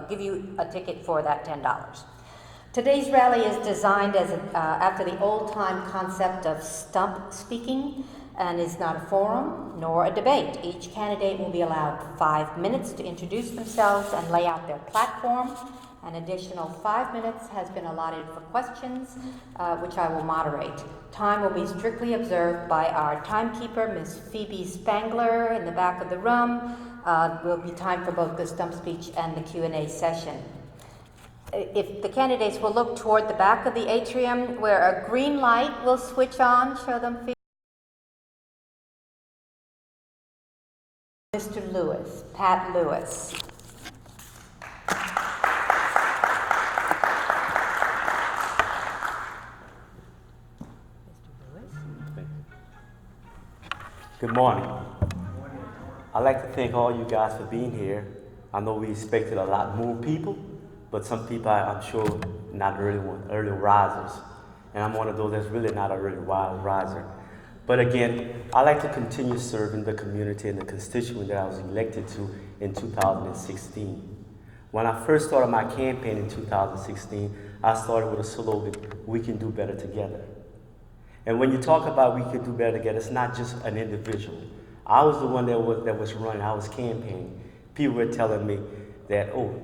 give you a ticket for that $10. Today's rally is designed as after the old-time concept of stump speaking and is not a forum nor a debate. Each candidate will be allowed 5 minutes to introduce themselves and lay out their platform. An additional 5 minutes has been allotted for questions, which I will moderate. Time will be strictly observed by our timekeeper, Ms. Phoebe Spangler, in the back of the room. Will be time for both the stump speech and the Q&A session. If the candidates will look toward the back of the atrium where a green light will switch on, show them. Mr. Lewis, Pat Lewis. Good morning. I'd like to thank all you guys for being here. I know we expected a lot more people, but some people I'm sure not early risers. And I'm one of those that's really not an early riser. But again, I like to continue serving the community and the constituent that I was elected to in 2016. When I first started my campaign in 2016, I started with a slogan, "We can do better together." And when you talk about we can do better together, it's not just an individual. I was the one that was running, I was campaigning. People were telling me that, oh,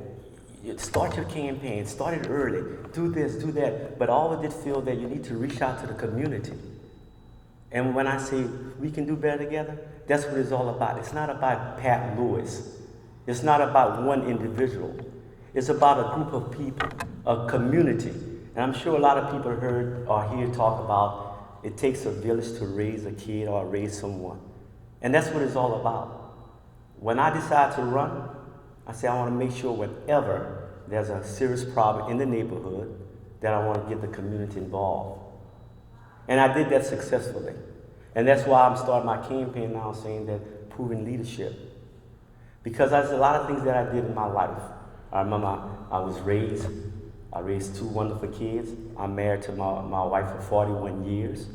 start your campaign, start it early, do this, do that. But I always did feel that you need to reach out to the community. And when I say we can do better together, that's what it's all about. It's not about Pat Lewis. It's not about one individual. It's about a group of people, a community. And I'm sure a lot of people heard or hear talk about it takes a village to raise a kid or raise someone. And that's what it's all about. When I decide to run, I say I want to make sure whenever there's a serious problem in the neighborhood that I want to get the community involved. And I did that successfully. And that's why I'm starting my campaign now saying that proven leadership. Because there's a lot of things that I did in my life. I remember I raised 2 wonderful kids. I'm married to my wife for 41 years.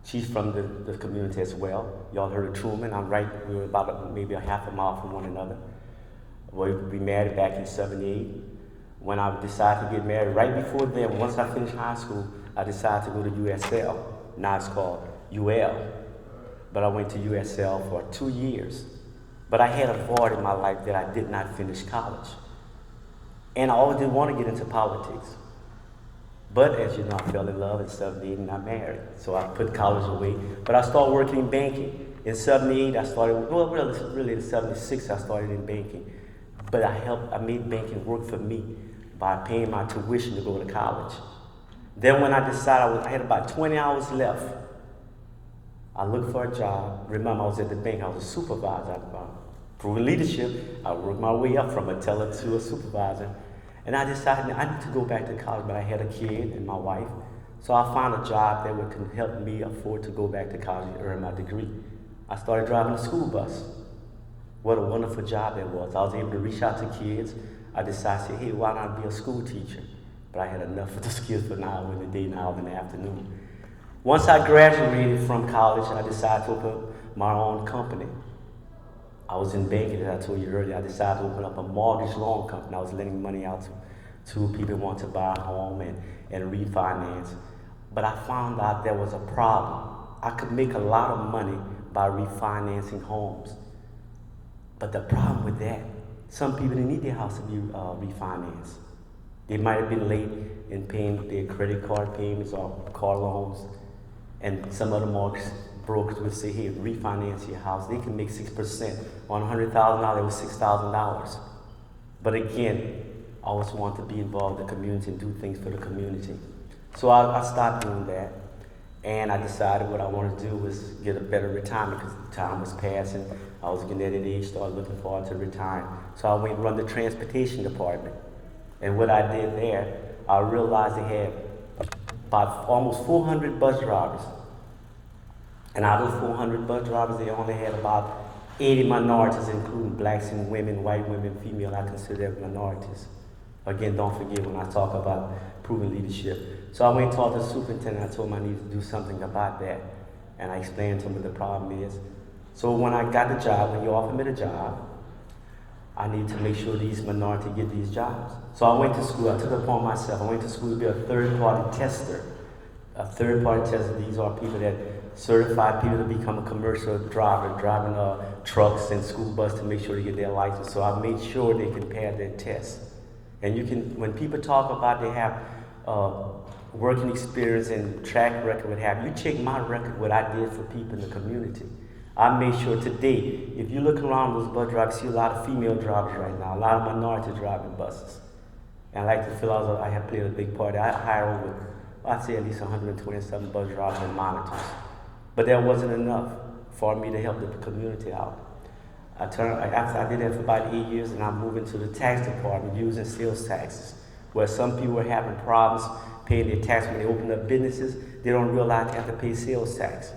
She's from the community as well. Y'all heard of Truman. We were about maybe a half a mile from one another. We married back in '78. When I decided to get married, right before then, once I finished high school, I decided to go to USL. Now it's called UL. But I went to USL for 2 years. But I had a void in my life that I did not finish college. And I always did want to get into politics. But as you know, I fell in love in '78 and I married. So I put college away. But I started working in banking. In '78, really in '76, I started in banking. But I made banking work for me by paying my tuition to go to college. Then when I decided I had about 20 hours left, I looked for a job. Remember, I was at the bank. I was a supervisor. Proven leadership. I worked my way up from a teller to a supervisor. And I decided I need to go back to college, but I had a kid and my wife. So I found a job that could help me afford to go back to college and earn my degree. I started driving a school bus. What a wonderful job that was. I was able to reach out to kids. I decided, hey, why not be a school teacher? But I had enough of the skills for an hour in the day and an hour in the afternoon. Once I graduated from college, I decided to open up my own company. I was in banking, as I told you earlier. I decided to open up a mortgage loan company. I was lending money out to people who want to buy a home and refinance. But I found out there was a problem. I could make a lot of money by refinancing homes. But the problem with that, some people didn't need their house to be refinanced. They might have been late in paying their credit card payments or car loans. And some other mortgage brokers would say, hey, refinance your house. They can make 6%. On $100,000, it was $6,000. But again, I always want to be involved in the community and do things for the community. So I stopped doing that. And I decided what I wanted to do was get a better retirement because time was passing. I was getting at an age, started looking forward to retiring. So I went and run the transportation department. And what I did there, I realized they had about almost 400 bus drivers. And out of those 400 bus drivers, they only had about 80 minorities, including blacks and women, white women, female. I consider them minorities. Again, don't forget when I talk about proven leadership. So I went and talked to the superintendent. I told him I needed to do something about that. And I explained to him what the problem is. So when I got the job, when you offered me the job, I need to make sure these minorities get these jobs. So I went to school, I took it upon myself, I went to school to be a third-party tester. A third-party tester, these are people that certify people to become a commercial driver, driving trucks and school bus to make sure they get their license. So I made sure they can pass their tests. And you can, when people talk about they have working experience and track record, what have you, check my record, what I did for people in the community. I made sure today, if you look around those bus drivers, you see a lot of female drivers right now, a lot of minority driving buses. And I like to feel I have played a big part. I hire over, I'd say at least 127 bus drivers and monitors. But that wasn't enough for me to help the community out. After I did that for about 8 years, and I moved into the tax department using sales taxes, where some people were having problems paying their tax when they open up businesses. They don't realize they have to pay sales tax.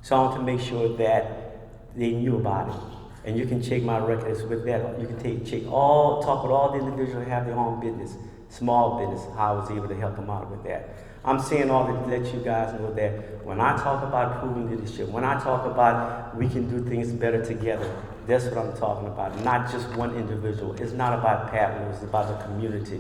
So I want to make sure that they knew about it. And you can check my records with that. You can talk with all the individuals who have their own business, small business, how I was able to help them out with that. I'm saying all that to let you guys know that when I talk about proven leadership, when I talk about we can do things better together, that's what I'm talking about. Not just one individual. It's not about Pat Lewis, it's about the community.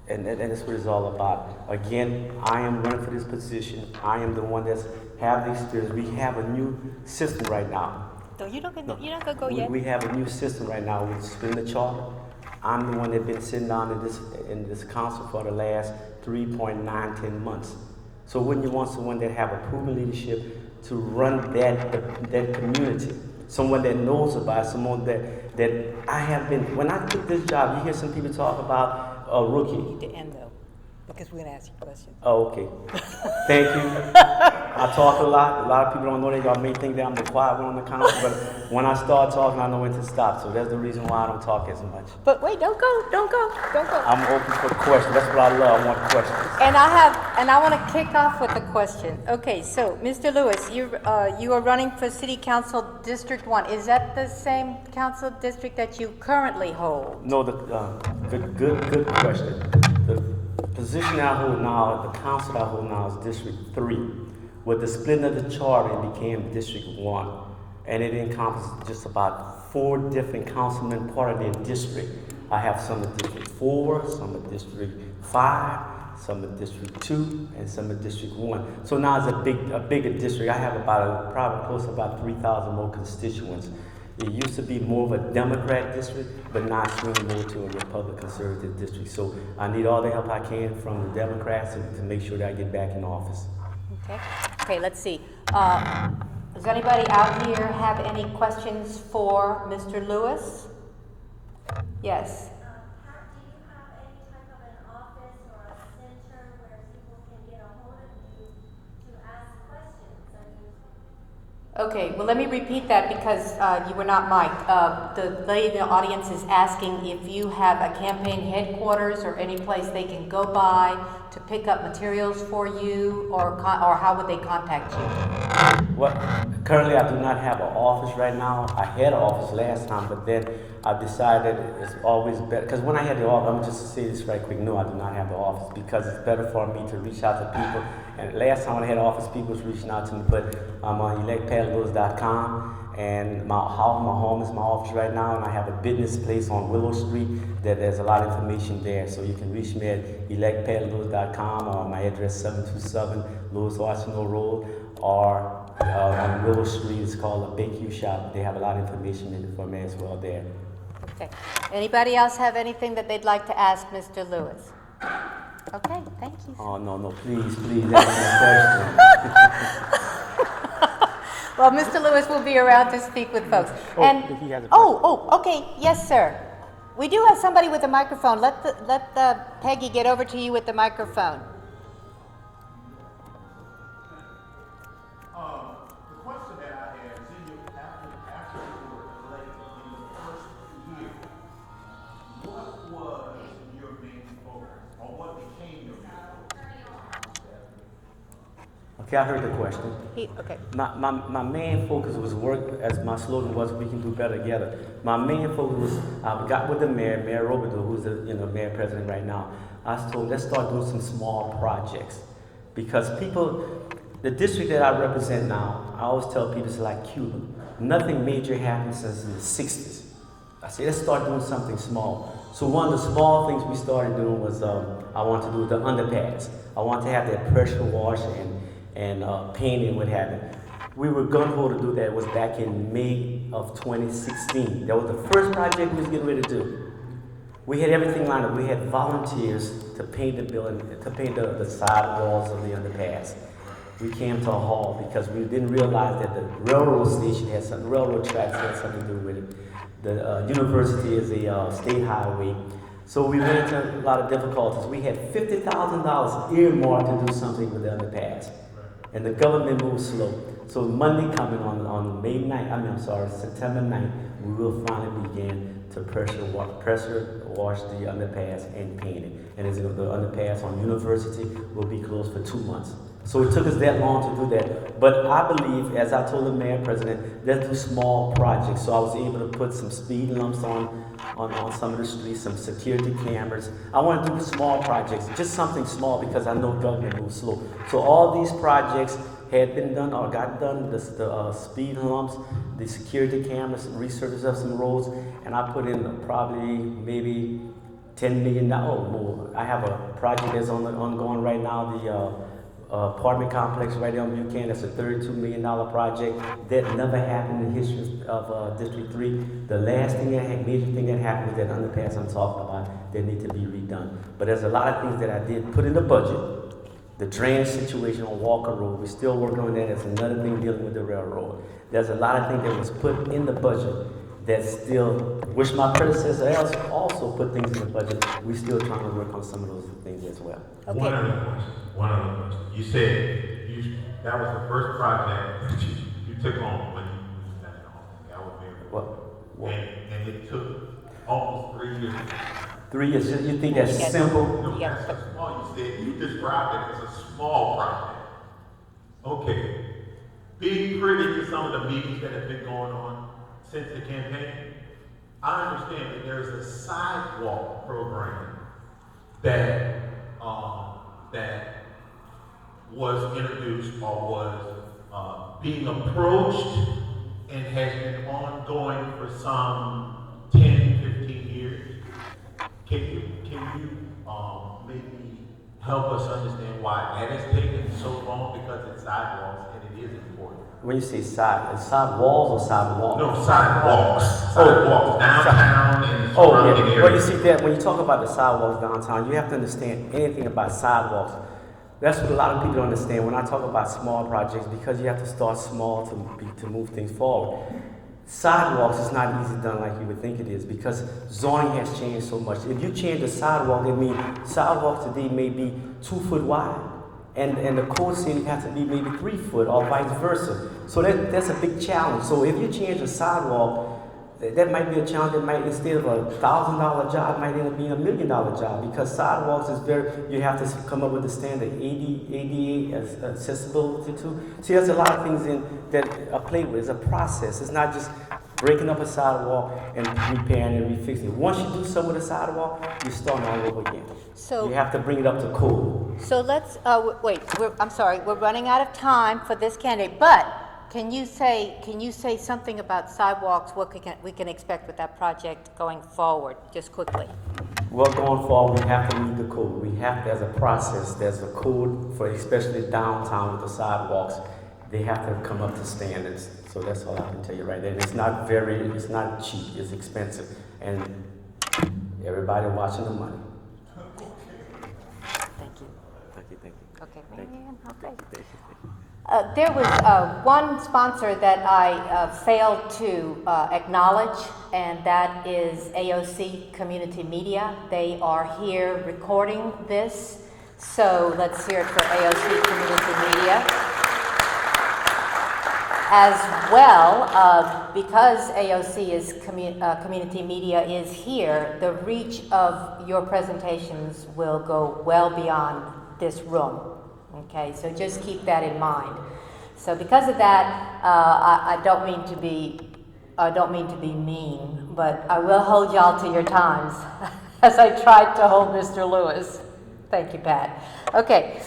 And that's what it's all about. Again, I am running for this position. I am the one that's have the experience. We have a new system right now. So you're not gonna go yet. We have a new system right now with splitting the charter. I'm the one that's been sitting down in this council for the last 3.9-10 months. So wouldn't you want someone that have a proven leadership to run that community? Someone that knows about it, someone that I have been. When I took this job, you hear some people talk about a rookie. You need to end though, because we're gonna ask you questions. Oh, okay. Thank you. I talk a lot. A lot of people don't know that. Y'all may think that I'm the quiet one on the council, but when I start talking, I know when to stop. So that's the reason why I don't talk as much. But wait, don't go. I'm open for questions. That's what I love. I want questions. And I want to kick off with a question. Okay, so Mr. Lewis, you are running for City Council District 1. Is that the same council district that you currently hold? No, good question. The position I hold now, the council I hold now is District 3. With the splitting of the charter, it became District 1. And it encompasses just about 4 different councilmen part of their district. I have some in District 4, some in District 5, some in District 2, and some in District 1. So now it's a bigger district. I have probably close to about 3,000 more constituents. It used to be more of a Democrat district, but now it's swinging more to a Republican conservative district. So I need all the help I can from the Democrats to make sure that I get back in office. Okay, let's see. Does anybody out here have any questions for Mr. Lewis? Yes. Do you have any type of an office or a center where people can get a hold of you to ask questions? Okay, well, let me repeat that because you were not mic'd. The lady in the audience is asking if you have a campaign headquarters or any place they can go by to pick up materials for you, or how would they contact you? Well, currently I do not have an office right now. I had an office last time, but then I decided it's always better, because when I had the office, I'm just say this right quick, no, I do not have the office, because it's better for me to reach out to people. And last time when I had office, people was reaching out to me, but I'm on electpatlewis.com, and my home is my office right now, and I have a business place on Willow Street that there's a lot of information there, so you can reach me at electpatlewis.com, or my address 727 Louis Arsenault Road, or on Willow Street. It's called a Bake Shop. They have a lot of information in it for me as well there. Okay. Anybody else have anything that they'd like to ask Mr. Lewis? Okay, thank you. Oh, no, please, answer my question. Well, Mr. Lewis will be around to speak with folks. If he has a question. Okay, yes, sir. We do have somebody with a microphone. Let Peggy get over to you with the microphone. The question that I had is after you were elected in the first year, what was your main focus, or what became your main focus? Okay, I heard the question. Okay. My main focus was work, as my slogan was, we can do better together. My main focus was, I got with the Mayor Robidoux, who's the mayor president right now. I told him, let's start doing some small projects. Because the district that I represent now, I always tell people it's like Cuba. Nothing major happened since the 60s. I said, let's start doing something small. So one of the small things we started doing was I wanted to do the underpass. I wanted to have that pressure wash and painting, what have you. We were gung-ho to do that. It was back in May of 2016. That was the first project we was getting ready to do. We had everything lined up. We had volunteers to paint the building, to paint the side walls of the underpass. We came to a halt because we didn't realize that the railroad station had some, railroad tracks had something to do with it. The university is a state highway. So we ran into a lot of difficulties. We had $50,000 earmarked to do something with the underpass. And the government moved slow. So Monday coming on May 9th, September 9th, we will finally begin to pressure wash the underpass and paint it. And the underpass on University will be closed for 2 months. So it took us that long to do that. But I believe, as I told the mayor president, let's do small projects. So I was able to put some speed lumps on some of the streets, some security cameras. I want to do small projects, just something small because I know government moves slow. So all these projects had been done or got done, the speed lumps, the security cameras, resurface of some roads, and I put in probably maybe $10 million more. I have a project that's ongoing right now, the apartment complex right there on Buchanan. That's a $32 million project. That never happened in the history of District 3. The last thing major thing that happened was that underpass I'm talking about that need to be redone. But there's a lot of things that I did put in the budget. The drainage situation on Walker Road, we're still working on that. That's another thing dealing with the railroad. There's a lot of things that was put in the budget that still, which my predecessor also put things in the budget. We're still trying to work on some of those things as well. Okay. One other question. You said that was the first project that you took on when you got in office. That was very What? and it took almost 3 years. 3 years, you think that's Yes. simple? No, Yeah. that's a small. You described it as a small project. Okay. Being privy to some of the meetings that have been going on since the campaign, I understand that there's a sidewalk program that was introduced or was being approached and has been ongoing for some 10, 15 years. Can you maybe help us understand why that has taken so long? Because it's sidewalks and it is important. When you say side walls or sidewalks? No, sidewalks downtown and surrounding areas. Well, you see that when you talk about the sidewalks downtown, you have to understand anything about sidewalks. That's what a lot of people don't understand when I talk about small projects, because you have to start small to move things forward. Sidewalks is not easy done like you would think it is, because zoning has changed so much. If you change the sidewalk, it means sidewalks today may be 2 foot wide, and the code said it has to be maybe 3 foot or vice versa. So that's a big challenge. So if you change the sidewalk, that might be a challenge. That might, instead of $1,000 job, might end up being $1 million job, because sidewalks is you have to come up with the standard ADA accessibility to. See, there's a lot of things that are played with. It's a process. It's not just breaking up a sidewalk and repairing and refixing it. Once you do something with a sidewalk, you're starting all over again. So- you have to bring it up to code. So let's, wait, I'm sorry, we're running out of time for this candidate, but can you say something about sidewalks, what we can expect with that project going forward, just quickly? Well, going forward, we have to meet the code. We have to, as a process, there's a code for especially downtown with the sidewalks. They have to come up to standards. So that's all I can tell you right there. And it's not cheap, it's expensive. And everybody watching the money. Thank you. Thank you. Okay, Thank you. Marianne, okay. Thank you. There was one sponsor that I failed to acknowledge, and that is AOC Community Media. They are here recording this, so let's hear it for AOC Community Media. As well, because AOC is Community Media is here, the reach of your presentations will go well beyond this room. Okay, so just keep that in mind. So because of that, I don't mean to be mean, but I will hold y'all to your times as I tried to hold Mr. Lewis. Thank you, Pat. Okay.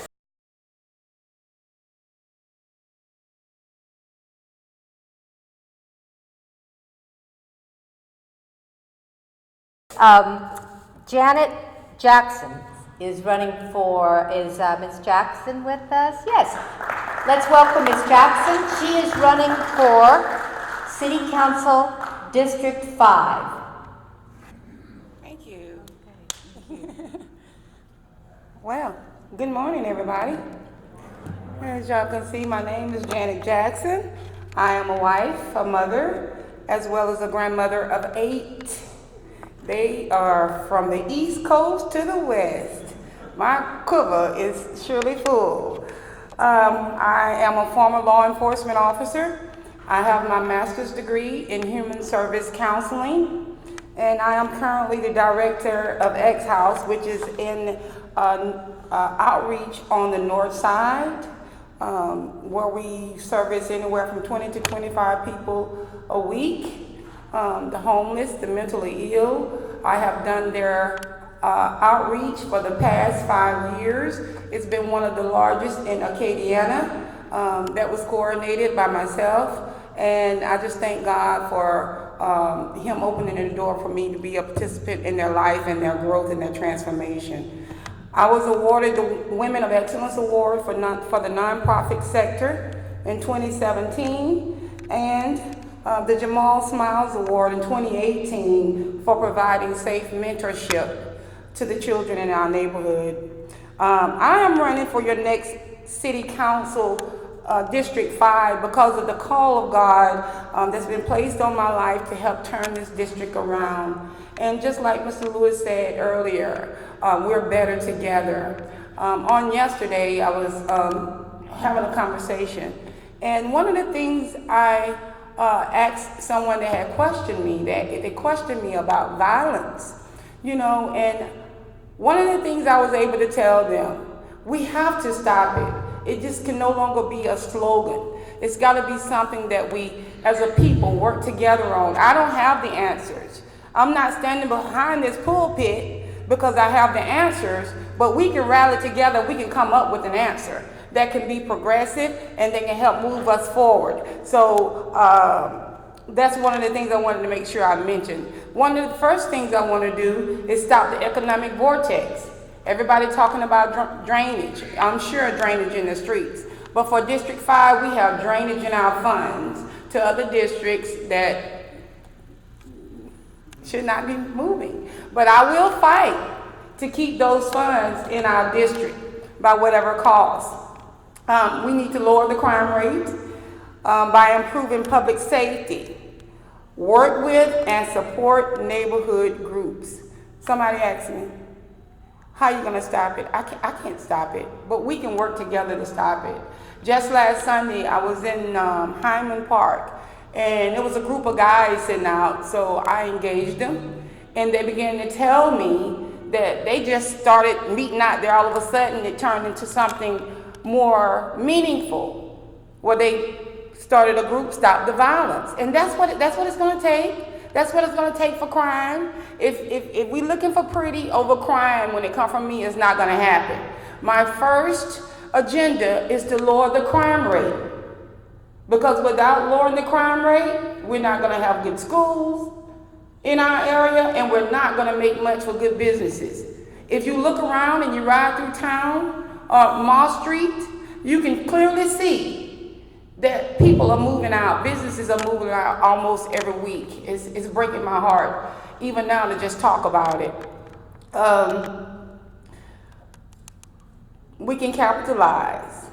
Janet Jackson is running for, is Ms. Jackson with us? Yes. Let's welcome Ms. Jackson. She is running for City Council District 5. Thank you. Well, good morning, everybody. As y'all can see, my name is Janet Jackson. I am a wife, a mother, as well as a grandmother of 8. They are from the East Coast to the West. My quiver is surely full. I am a former law enforcement officer. I have my master's degree in human service counseling, and I am currently the director of X House, which is in outreach on the north side, where we service anywhere from 20 to 25 people a week. The homeless, the mentally ill. I have done their outreach for the past 5 years. It's been one of the largest in Acadiana that was coordinated by myself. And I just thank God for Him opening the door for me to be a participant in their life and their growth and their transformation. I was awarded the Women of Excellence Award for the nonprofit sector in 2017 and the Jamal Smiles Award in 2018 for providing safe mentorship to the children in our neighborhood. I am running for your next City Council District 5 because of the call of God that's been placed on my life to help turn this district around. And just like Mr. Lewis said earlier, we're better together. On yesterday, I was having a conversation, and one of the things I asked someone that had questioned me, they questioned me about violence, and one of the things I was able to tell them, we have to stop it. It just can no longer be a slogan. It's got to be something that we, as a people, work together on. I don't have the answers. I'm not standing behind this pulpit because I have the answers, but we can rally together, we can come up with an answer that can be progressive and that can help move us forward. So that's one of the things I wanted to make sure I mentioned. One of the first things I want to do is stop the economic vortex. Everybody talking about drainage. I'm sure drainage in the streets. But for District 5, we have drainage in our funds to other districts that should not be moving. But I will fight to keep those funds in our district by whatever cost. We need to lower the crime rate by improving public safety. Work with and support neighborhood groups. Somebody asked me, how are you going to stop it? I can't stop it, but we can work together to stop it. Just last Sunday, I was in Harmon Park, and there was a group of guys sitting out, so I engaged them, and they began to tell me that they just started meeting out there. All of a sudden, it turned into something more meaningful, where they started a group, Stop the Violence, and that's what it's going to take. That's what it's going to take for crime. If we're looking for pretty over crime, when it comes from me, it's not going to happen. My first agenda is to lower the crime rate. Because without lowering the crime rate, we're not going to have good schools in our area, and we're not going to make much for good businesses. If you look around and you ride through town, Mall Street, you can clearly see that people are moving out, businesses are moving out almost every week. It's breaking my heart, even now, to just talk about it. We can capitalize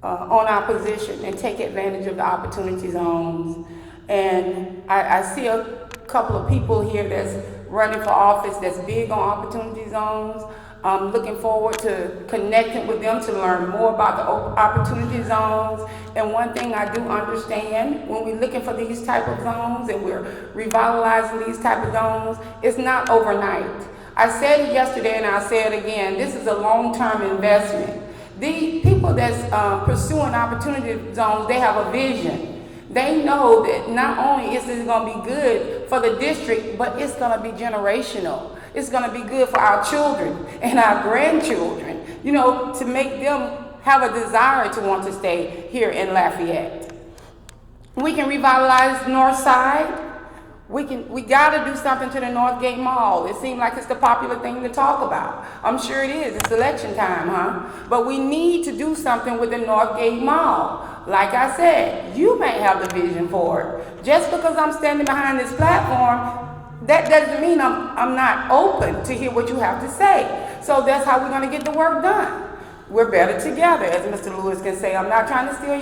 on our position and take advantage of the opportunity zones. And I see a couple of people here that's running for office that's big on opportunity zones. I'm looking forward to connecting with them to learn more about the opportunity zones. And one thing I do understand, when we're looking for these type of zones and we're revitalizing these type of zones, it's not overnight. I said it yesterday and I'll say it again, this is a long-term investment. The people that's pursuing opportunity zones, they have a vision. They know that not only is this going to be good for the district, but it's going to be generational. It's going to be good for our children and our grandchildren, to make them have a desire to want to stay here in Lafayette. We can revitalize the north side We gotta do something to the Northgate Mall. It seems like it's the popular thing to talk about. I'm sure it is. It's election time, huh? But we need to do something with the Northgate Mall. Like I said, you may have the vision for it. Just because I'm standing behind this platform, that doesn't mean I'm not open to hear what you have to say. So that's how we're gonna get the work done. We're better together, as Mr. Lewis can say. I'm not trying to steal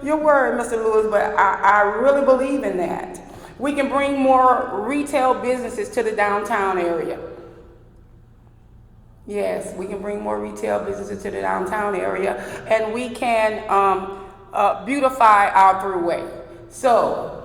your word, Mr. Lewis, but I really believe in that. We can bring more retail businesses to the downtown area. Yes, we can bring more retail businesses to the downtown area, and we can beautify our throughway. So,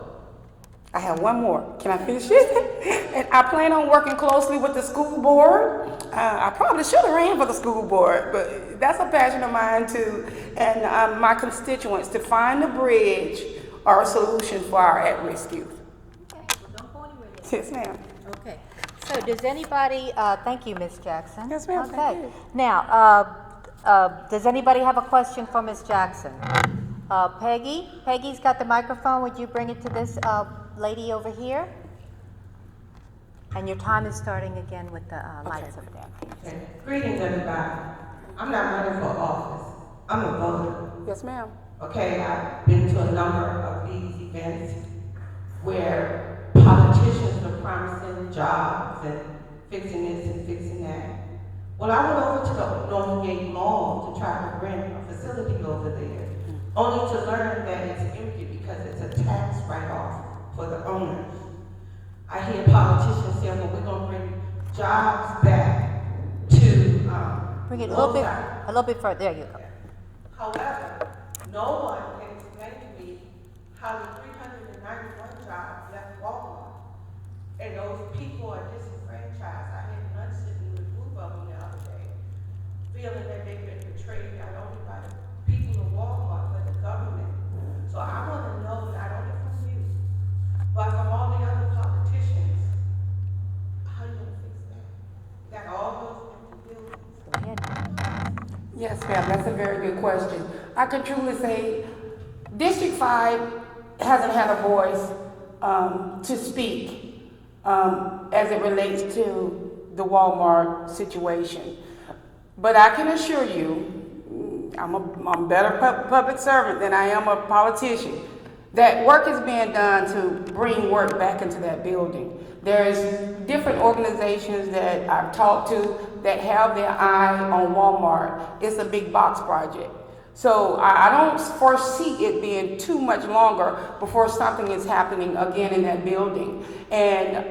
I have one more. Can I finish it? And I plan on working closely with the school board. I probably should have ran for the school board, but that's a passion of mine too. And my constituents to find a bridge or a solution for our at-risk youth. Okay, well, don't go anywhere yet. Yes, ma'am. Okay, so does anybody, thank you, Ms. Jackson. Yes, ma'am, Okay, thank you. now, does anybody have a question for Ms. Jackson? Peggy's got the microphone. Would you bring it to this lady over here? And your time is starting again with the lights over there. Okay. Greetings, everybody. I'm not running for office. I'm a voter. Yes, ma'am. Okay, I've been to a number of these events where politicians are promising jobs and fixing this and fixing that. Well, I went over to the Northgate Mall to try to rent a facility over there, only to learn that it's empty because it's a tax write-off for the owners. I hear politicians saying, well, we're going to bring jobs back to Bring it a Lafayette. little bit further. There you go. However, no one can explain to me how the 391 jobs left Walmart, and those people are disenfranchised. I had lunch sitting with a group of them the other day, feeling that they've been betrayed not only by the people of Walmart, but the government. So I want to know, not only from you, but from all the other politicians, how you going to fix that? Got all those empty buildings. Go ahead. Yes, ma'am, that's a very good question. I can truly say District 5 hasn't had a voice to speak as it relates to the Walmart situation. But I can assure you, I'm a better public servant than I am a politician. That work is being done to bring work back into that building. There's different organizations that I've talked to that have their eye on Walmart. It's a big box project. So I don't foresee it being too much longer before something is happening again in that building. And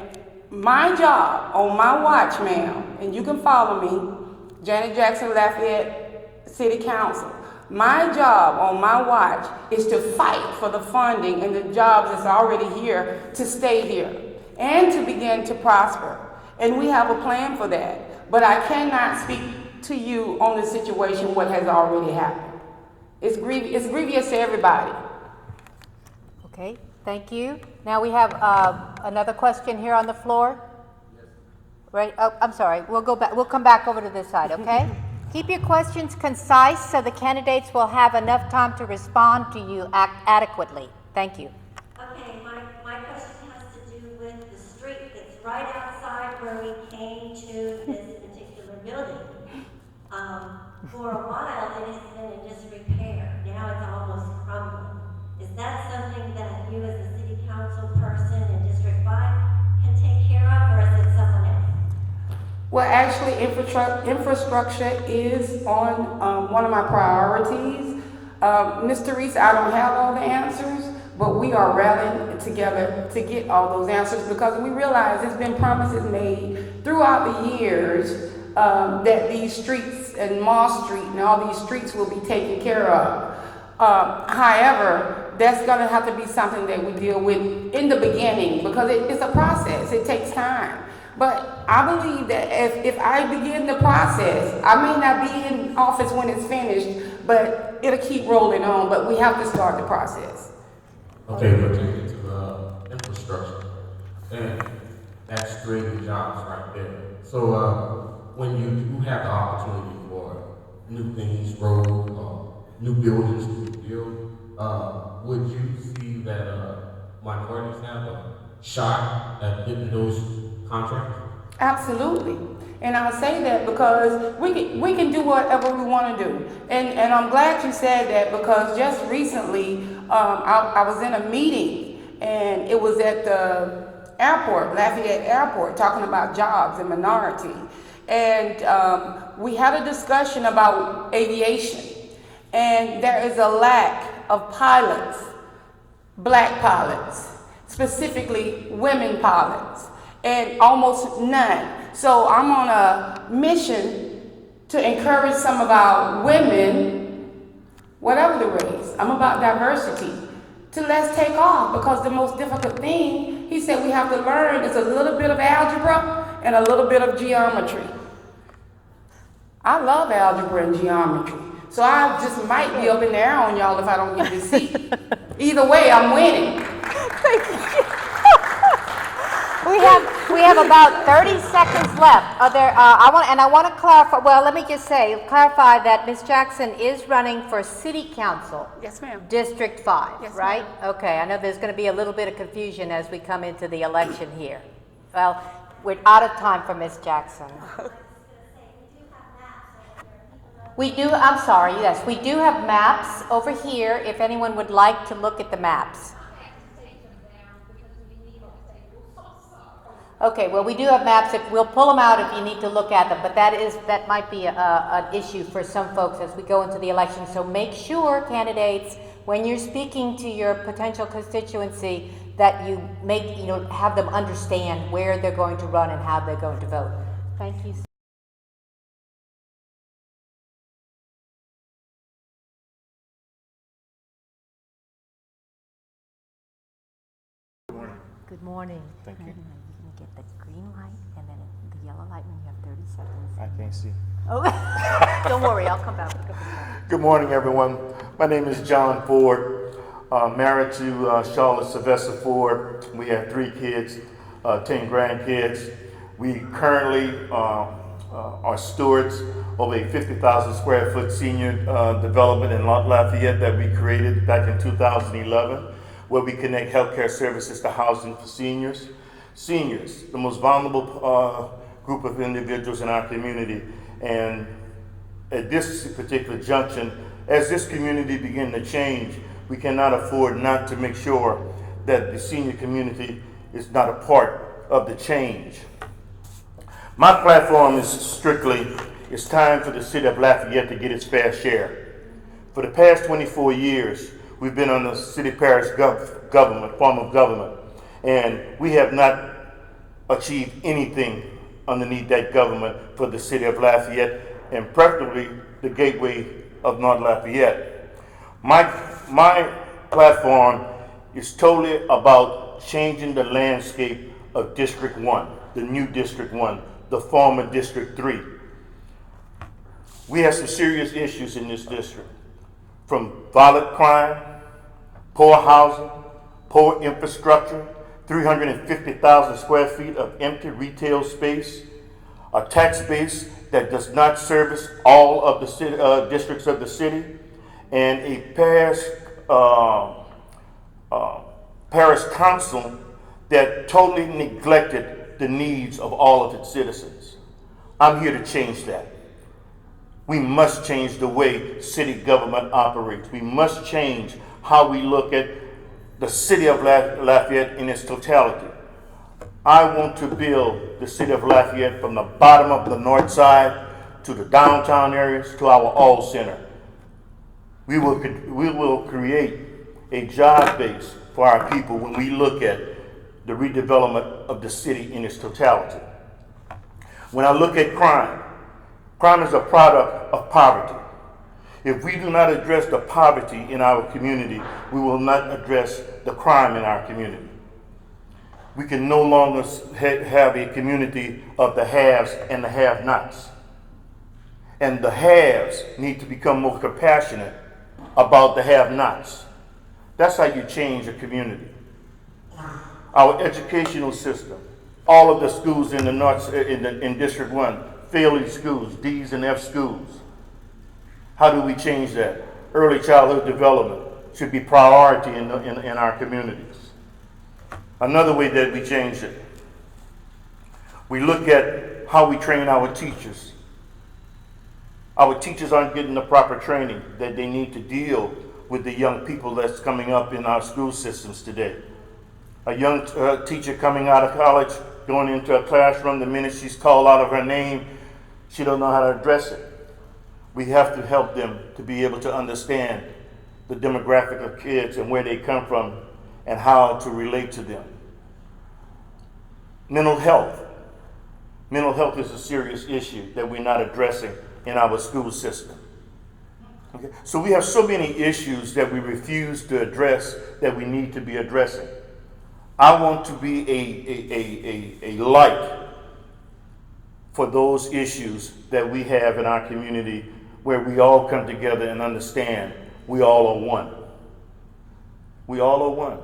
my job on my watch, ma'am, and you can follow me, Janet Jackson, Lafayette City Council. My job on my watch is to fight for the funding and the jobs that's already here to stay here and to begin to prosper. And we have a plan for that. But I cannot speak to you on the situation, what has already happened. It's grievous to everybody. Okay, thank you. Now we have another question here on the floor. Right, oh, I'm sorry, we'll come back over to this side, okay? Keep your questions concise so the candidates will have enough time to respond to you adequately. Thank you. Okay, my question has to do with the street that's right outside where we came to this particular building. For a while, it has been in disrepair. Now it's almost crumbling. Is that something that you as a city council person in District 5 can take care of, or is it someone else? Well, actually, infrastructure is on one of my priorities. Mr. Reese, I don't have all the answers, but we are rallying together to get all those answers because we realize there's been promises made throughout the years that these streets and Moss Street and all these streets will be taken care of. However, that's going to have to be something that we deal with in the beginning because it's a process. It takes time. But I believe that if I begin the process, I may not be in office when it's finished, but it'll keep rolling on. But we have to start the process. Okay, we'll take it to the infrastructure. And that's creating jobs right there. So when you do have the opportunity for new things, roads, new buildings to be built, would you see that minorities have a shot at getting those contracts? Absolutely. And I say that because we can do whatever we want to do. And I'm glad you said that, because just recently I was in a meeting, and it was at the airport, Lafayette Airport, talking about jobs and minority. And we had a discussion about aviation. And there is a lack of pilots, black pilots, specifically women pilots, and almost none. So I'm on a mission to encourage some of our women, whatever the race, I'm about diversity, to let's take off, because the most difficult thing, he said, we have to learn is a little bit of algebra and a little bit of geometry. I love algebra and geometry. So I just might be up in the air on y'all if I don't get this seat. Either way, I'm winning. We have about 30 seconds left. I want to clarify. Well, let me just clarify that Ms. Jackson is running for City Council. Yes, ma'am. District 5, Yes, right? ma'am. Okay. I know there's going to be a little bit of confusion as we come into the election here. Well, we're out of time for Ms. Jackson. We do. I'm sorry. Yes, we do have maps over here. If anyone would like to look at the maps. Okay, well, we do have maps. We'll pull them out if you need to look at them, but that might be an issue for some folks as we go into the election. So make sure, candidates, when you're speaking to your potential constituency, that you have them understand where they're going to run and how they're going to vote. Thank you. Good morning. Thank you. You can get the green light and then the yellow light when you have 30 seconds. I can't see. Oh, don't worry, I'll come back. Good morning, everyone. My name is John Ford, married to Charlotte Sylvester Ford. We have 3 kids, 10 grandkids. We currently are stewards of a 50,000 square foot senior development in Lafayette that we created back in 2011. Where we connect healthcare services to housing for seniors. Seniors, the most vulnerable group of individuals in our community. And at this particular junction, as this community begins to change, we cannot afford not to make sure that the senior community is not a part of the change. My platform is strictly, it's time for the city of Lafayette to get its fair share. For the past 24 years, we've been on the city parish government, form of government, and we have not achieved anything underneath that government for the city of Lafayette, and preferably the gateway of North Lafayette. My platform is totally about changing the landscape of District 1, the new District 1, the former District 3. We have some serious issues in this district, from violent crime, poor housing, poor infrastructure, 350,000 square feet of empty retail space, a tax base that does not service all of the city, districts of the city, and a parish council that totally neglected the needs of all of its citizens. I'm here to change that. We must change the way city government operates. We must change how we look at the city of Lafayette in its totality. I want to build the city of Lafayette from the bottom of the north side to the downtown areas to our all center. We will create a job base for our people when we look at the redevelopment of the city in its totality. When I look at crime, crime is a product of poverty. If we do not address the poverty in our community, we will not address the crime in our community. We can no longer have a community of the haves and the have-nots. And the haves need to become more compassionate about the have-nots. That's how you change a community. Our educational system, all of the schools in the north, in District 1, failing schools, D's and F schools. How do we change that? Early childhood development should be priority in our communities. Another way that we change it, we look at how we train our teachers. Our teachers aren't getting the proper training that they need to deal with the young people that's coming up in our school systems today. A young teacher coming out of college, going into a classroom, the minute she's called out of her name, she don't know how to address it. We have to help them to be able to understand the demographic of kids and where they come from and how to relate to them. Mental health. Mental health is a serious issue that we're not addressing in our school system. Okay? So we have so many issues that we refuse to address that we need to be addressing. I want to be a light for those issues that we have in our community where we all come together and understand we all are one. We all are one.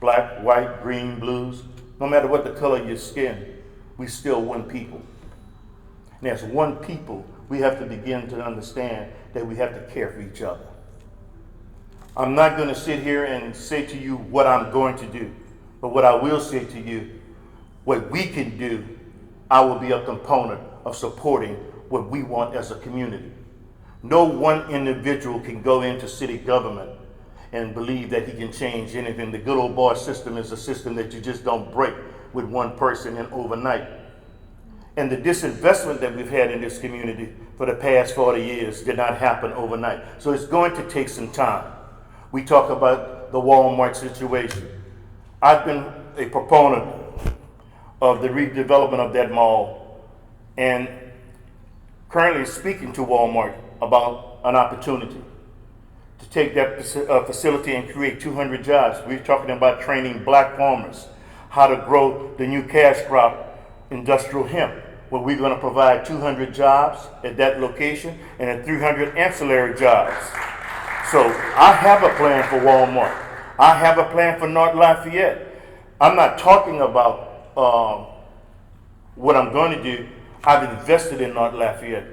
Black, white, green, blues, no matter what the color of your skin, we still one people. And as one people, we have to begin to understand that we have to care for each other. I'm not going to sit here and say to you what I'm going to do, but what I will say to you, what we can do, I will be a component of supporting what we want as a community. No one individual can go into city government and believe that he can change anything. The good old boy system is a system that you just don't break with one person and overnight. And the disinvestment that we've had in this community for the past 40 years did not happen overnight. So it's going to take some time. We talk about the Walmart situation. I've been a proponent of the redevelopment of that mall and currently speaking to Walmart about an opportunity to take that facility and create 200 jobs. We're talking about training black farmers how to grow the new cash crop, industrial hemp, where we're going to provide 200 jobs at that location and 300 ancillary jobs. So I have a plan for Walmart. I have a plan for North Lafayette. I'm not talking about what I'm going to do. I've invested in North Lafayette.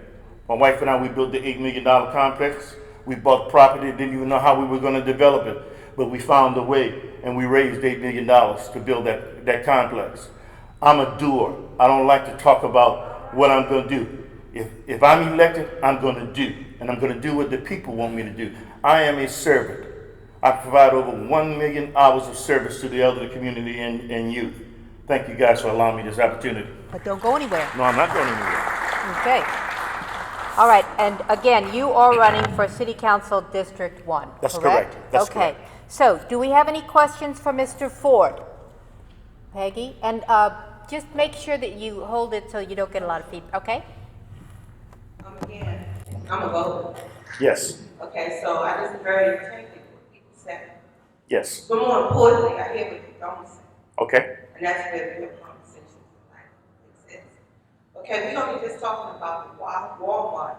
My wife and I, we built the $8 million complex. We bought property, didn't even know how we were going to develop it, but we found a way and we raised $8 million to build that complex. I'm a doer. I don't like to talk about what I'm going to do. If I'm elected, I'm going to do, and I'm going to do what the people want me to do. I am a servant. I provide over 1 million hours of service to the elderly community and youth. Thank you guys for allowing me this opportunity. But don't go anywhere. No, I'm not going anywhere. Okay. All right, and again, you are running for City Council District 1, That's correct? correct. That's okay. correct. So, do we have any questions for Mr. Ford? Peggy? And just make sure that you hold it so you don't get a lot of feedback, okay? Again, I'm a voter. Yes. Okay, so I just very attentive what people say. Yes. But more importantly, I hear what you don't say. Okay. And that's where the real conversation exists. Okay, we're gonna be just talking about the Walmart.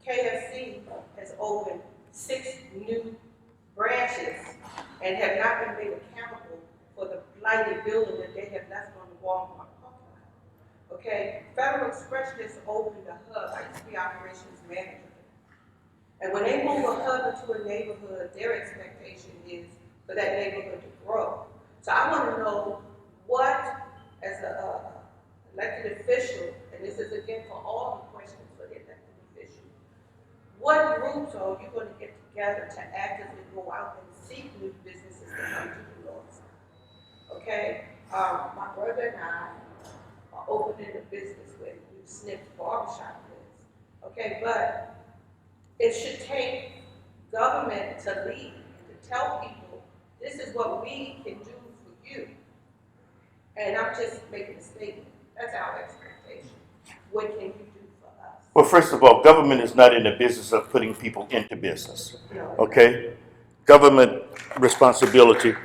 KFC has opened 6 new branches and have not been made accountable for the blighted building that they have left on the Walmart parking lot. Okay, Federal Express just opened a hub. I used to be operations manager. And when they move a hub into a neighborhood, their expectation is for that neighborhood to grow. So I want to know what, as an elected official, and this is again for all the questions for the elected official, what groups are you going to get together to actively go out and seek new businesses to come to the north side? Okay, my brother and I are opening a business where we snipped barbershop is. Okay, but it should take government to lead and to tell people this is what we can do for you. And I'm just making a statement. That's our expectation. What can you do for us? Well, first of all, government is not in the business of putting people into business. No. Okay? Government's responsibility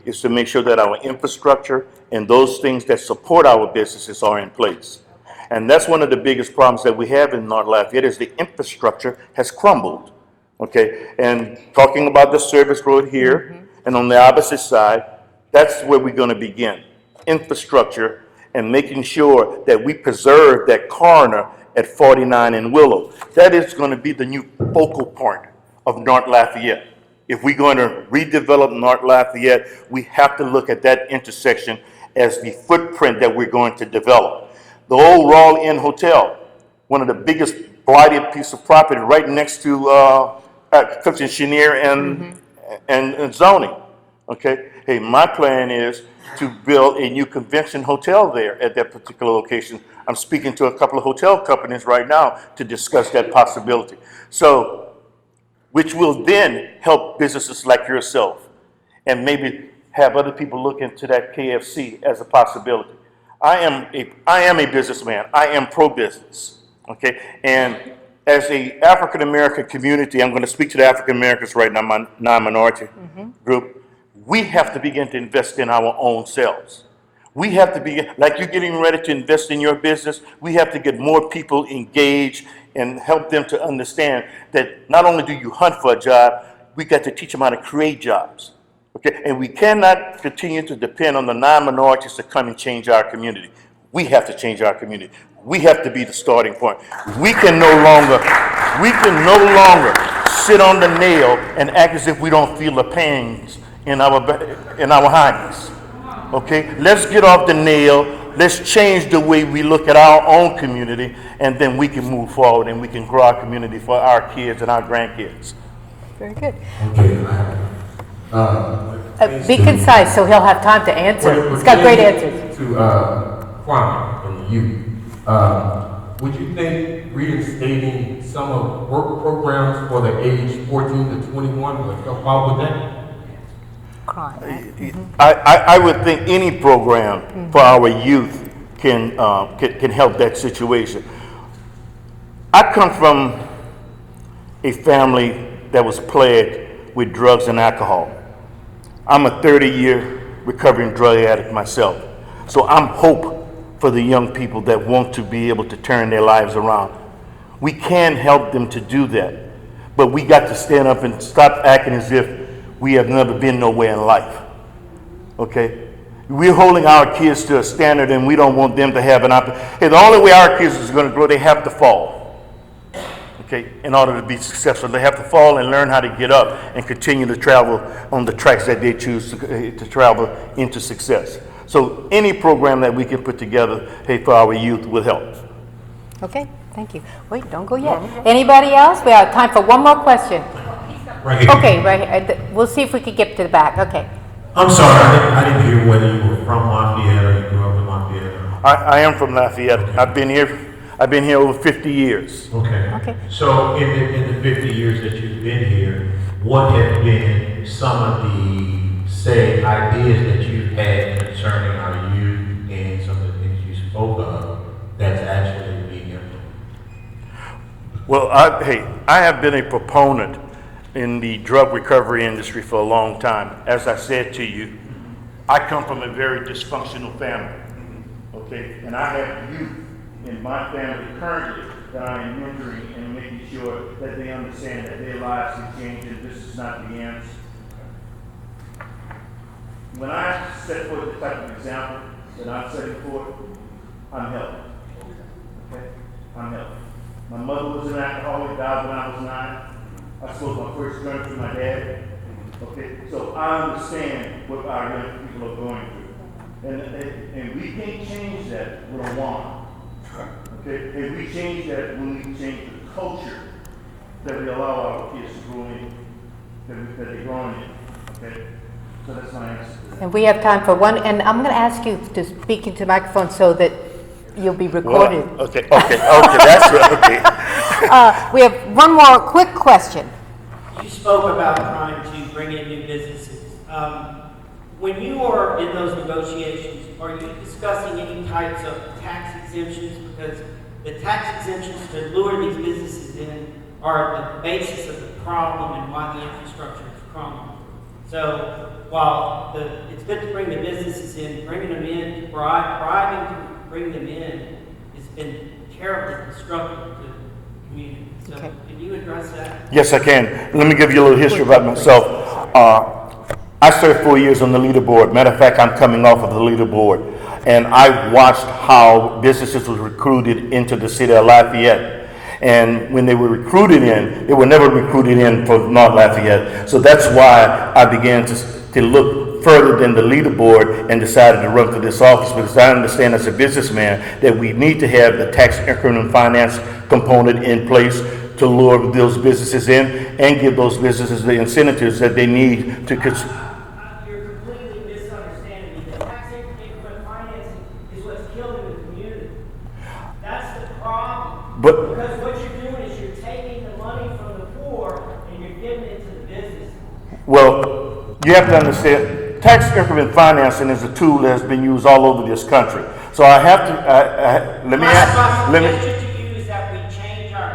is to make sure that our infrastructure and those things that support our businesses are in place. And that's one of the biggest problems that we have in North Lafayette is the infrastructure has crumbled. Okay? And talking about the service road here and on the opposite side, that's where we're going to begin. Infrastructure and making sure that we preserve that corner at 49 and Willow. That is going to be the new focal point of North Lafayette. If we're going to redevelop North Lafayette, we have to look at that intersection as the footprint that we're going to develop. The old Royal Inn Hotel, one of the biggest blighted piece of property right next to Cook and Chenier and zoning. Okay, hey, my plan is to build a new convention hotel there at that particular location. I'm speaking to a couple of hotel companies right now to discuss that possibility. So, which will then help businesses like yourself and maybe have other people look into that KFC as a possibility. I am a businessman. I am pro-business, okay? And as a African American community, I'm going to speak to the African Americans right now, my non-minority group. We have to begin to invest in our own selves. We have to be, like you're getting ready to invest in your business, we have to get more people engaged and help them to understand that not only do you hunt for a job, we got to teach them how to create jobs. Okay, and we cannot continue to depend on the non-minorities to come and change our community. We have to change our community. We have to be the starting point. We can no longer sit on the nail and act as if we don't feel the pains in our hinds. Okay, let's get off the nail. Let's change the way we look at our own community, and then we can move forward and we can grow our community for our kids and our grandkids. Very good. Okay. Be concise so he'll have time to answer. He's got great answers. To crime and the youth, would you think reinstating some of work programs for the age 14 to 21 would help out with that? Crime, right? I would think any program for our youth can help that situation. I come from a family that was plagued with drugs and alcohol. I'm a 30-year recovering drug addict myself. So I'm hope for the young people that want to be able to turn their lives around. We can help them to do that, but we got to stand up and stop acting as if we have never been nowhere in life. Okay? We're holding our kids to a standard and we don't want them to have an opportunity. Hey, the only way our kids is going to grow, they have to fall. Okay, in order to be successful, they have to fall and learn how to get up and continue to travel on the tracks that they choose to travel into success. So any program that we can put together, hey, for our youth will help. Okay, thank you. Wait, don't go yet. Anybody else? We have time for one more question. Right here. Okay, right here. We'll see if we can get to the back. Okay. I'm sorry, I didn't hear whether you were from Lafayette or you grew up in Lafayette. I am from Lafayette. Okay. I've been here over 50 years. Okay. Okay. So in the 50 years that you've been here, what have been some of the, say, ideas that you've had concerning our youth and some of the things you spoke of that's actually being implemented? Well, I have been a proponent in the drug recovery industry for a long time. As I said to you, I come from a very dysfunctional family. Okay, and I have youth in my family currently that I am mentoring and making sure that they understand that their lives can change and this is not the answer. When I set forth the type of example that I'm setting forth, I'm helping. Okay? I'm helping. My mother was an alcoholic, died when I was 9. I spoke my first drink to my dad. Okay? So I understand what our young people are going through. And we can't change that with a wand. Okay, and we change that when we change the culture that we allow our kids to grow in, that they're growing in. Okay, so that's my answer to that. And we have time for one, and I'm going to ask you to speak into the microphone so that you'll be recorded. Well, okay, that's okay. We have one more quick question. You spoke about trying to bring in new businesses. When you are in those negotiations, are you discussing any types of tax exemptions? Because the tax exemptions to lure these businesses in are the basis of the problem and why the infrastructure is crumbling. So while it's good to bring the businesses in, bringing them in, bribing to bring them in has been terribly destructive to the community. So Okay. can you address that? Yes, I can. Let me give you a little history about myself. I served 4 years on the leaderboard. Matter of fact, I'm coming off of the leaderboard. And I watched how businesses were recruited into the city of Lafayette. And when they were recruited in, they were never recruited in for North Lafayette. So that's why I began to look further than the leaderboard and decided to run for this office, because I understand as a businessman that we need to have the tax increment finance component in place to lure those businesses in and give those businesses the incentives that they need to. You're completely misunderstanding me. The tax increment financing is what's killing the community. That's the problem. But Because what you're doing is you're taking the money from the poor and you're giving it to the business. well, you have to understand, tax increment financing is a tool that has been used all over this country. So I have to let me My ask. Let me. suggestion to you is that we change our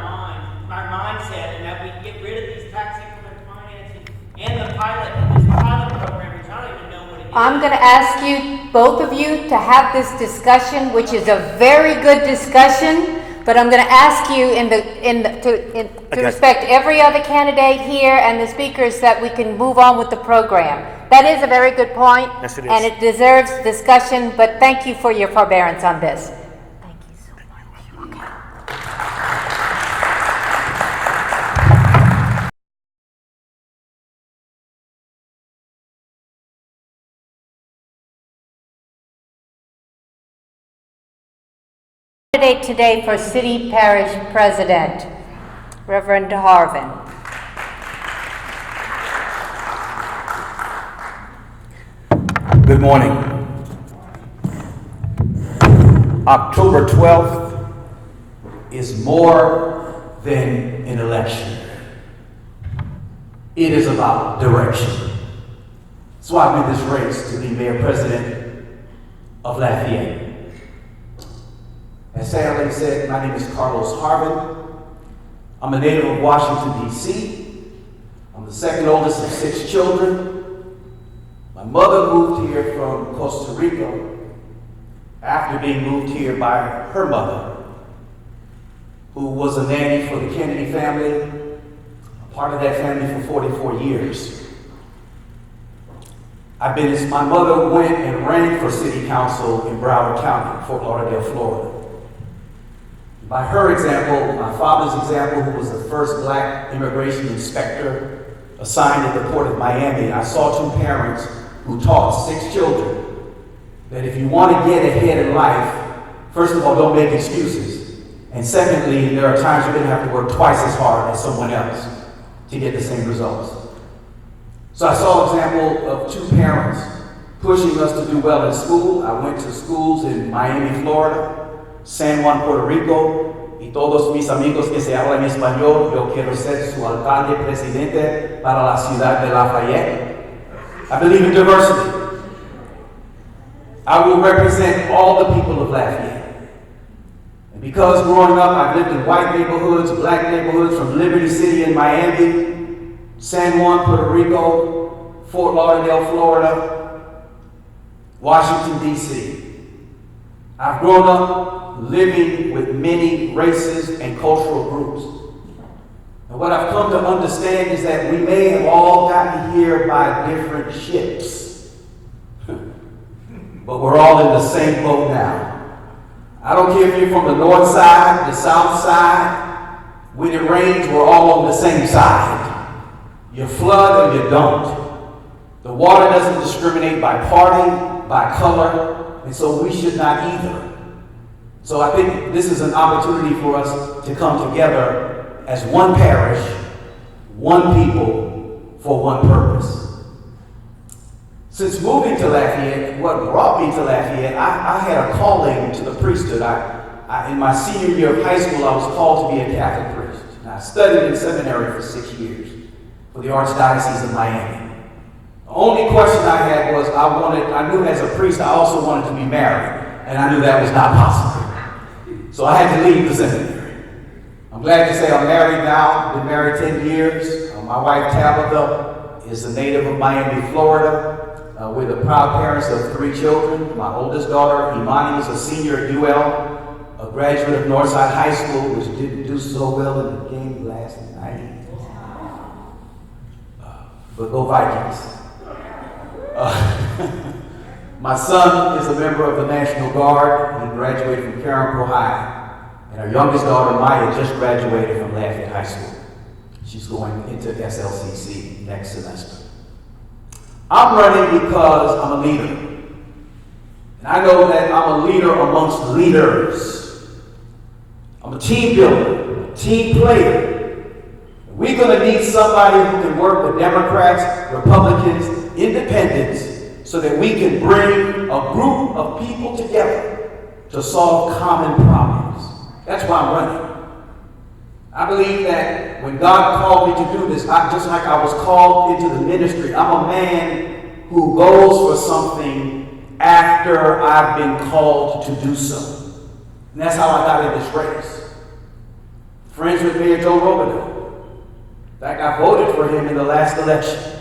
mindset, and that we get rid of these tax increment financing and this pilot program, which I don't even know what it is. I'm going to ask you, both of you, to have this discussion, which is a very good discussion, but I'm going to ask you to respect every other candidate here and the speakers, that we can move on with the program. That is a very good point. Yes, it is. And it deserves discussion, but thank you for your forbearance on this. Thank you so much. Okay. Candidate today for City Parish President, Reverend Harvin. Good morning. October 12th is more than an election. It is about direction. That's why I'm in this race to be Mayor President of Lafayette. As Sally said, my name is Carlos Harmon. I'm a native of Washington, D.C. I'm the second oldest of 6 children. My mother moved here from Costa Rica after being moved here by her mother, who was a nanny for the Kennedy family, a part of that family for 44 years. My mother went and ran for city council in Broward County, Fort Lauderdale, Florida. By her example, my father's example, who was the first black immigration inspector assigned at the Port of Miami, I saw 2 parents who taught 6 children that if you want to get ahead in life, first of all, don't make excuses. And secondly, there are times you're going to have to work twice as hard as someone else to get the same results. So I saw an example of 2 parents pushing us to do well in school. I went to schools in Miami, Florida, San Juan, Puerto Rico, y todos mis amigos que se hablan español, yo quiero ser su alcalde presidente para la ciudad de Lafayette. I believe in diversity. I will represent all the people of Lafayette. And because growing up, I've lived in white neighborhoods, black neighborhoods, from Liberty City in Miami, San Juan, Puerto Rico, Fort Lauderdale, Florida, Washington, D.C. I've grown up living with many races and cultural groups. And what I've come to understand is that we may have all gotten here by different ships, but we're all in the same boat now. I don't care if you're from the north side, the south side. When it rains, we're all on the same side. You flood or you don't. The water doesn't discriminate by party, by color, and so we should not either. So I think this is an opportunity for us to come together as one parish, one people, for one purpose. Since moving to Lafayette, what brought me to Lafayette, I had a calling to the priesthood. In my senior year of high school, I was called to be a Catholic priest. And I studied in seminary for 6 years for the Archdiocese of Miami. The only question I had was, I knew as a priest I also wanted to be married, and I knew that was not possible. So I had to leave the seminary. I'm glad to say I'm married now, been married 10 years. My wife Tabitha is a native of Miami, Florida. We're the proud parents of 3 children. My oldest daughter, Imani, is a senior at UL, a graduate of Northside High School, which didn't do so well in the game last night. But go Vikings. My son is a member of the National Guard. He graduated from Carencro High. And our youngest daughter, Maya, just graduated from Lafayette High School. She's going into SLCC next semester. I'm running because I'm a leader. And I know that I'm a leader amongst leaders. I'm a team builder, a team player. We're going to need somebody who can work with Democrats, Republicans, Independents, so that we can bring a group of people together to solve common problems. That's why I'm running. I believe that when God called me to do this, just like I was called into the ministry, I'm a man who goes for something after I've been called to do so. And that's how I got in this race. Friends with Mayor Joe Robideau. In fact, I voted for him in the last election.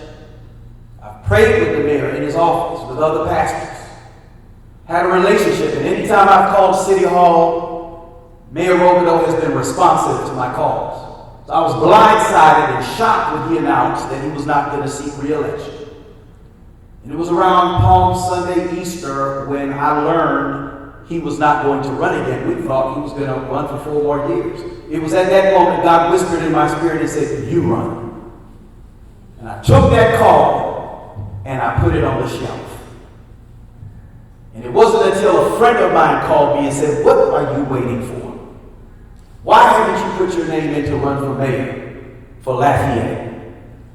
I've prayed with the mayor in his office, with other pastors. Had a relationship, and anytime I've called City Hall, Mayor Robideau has been responsive to my calls. So I was blindsided and shocked when he announced that he was not going to seek re-election. And it was around Palm Sunday, Easter, when I learned he was not going to run again. We thought he was going to run for 4 more years. It was at that moment God whispered in my spirit and said, "You run." And I took that call and I put it on the shelf. And it wasn't until a friend of mine called me and said, "What are you waiting for? Why haven't you put your name in to run for mayor for Lafayette?"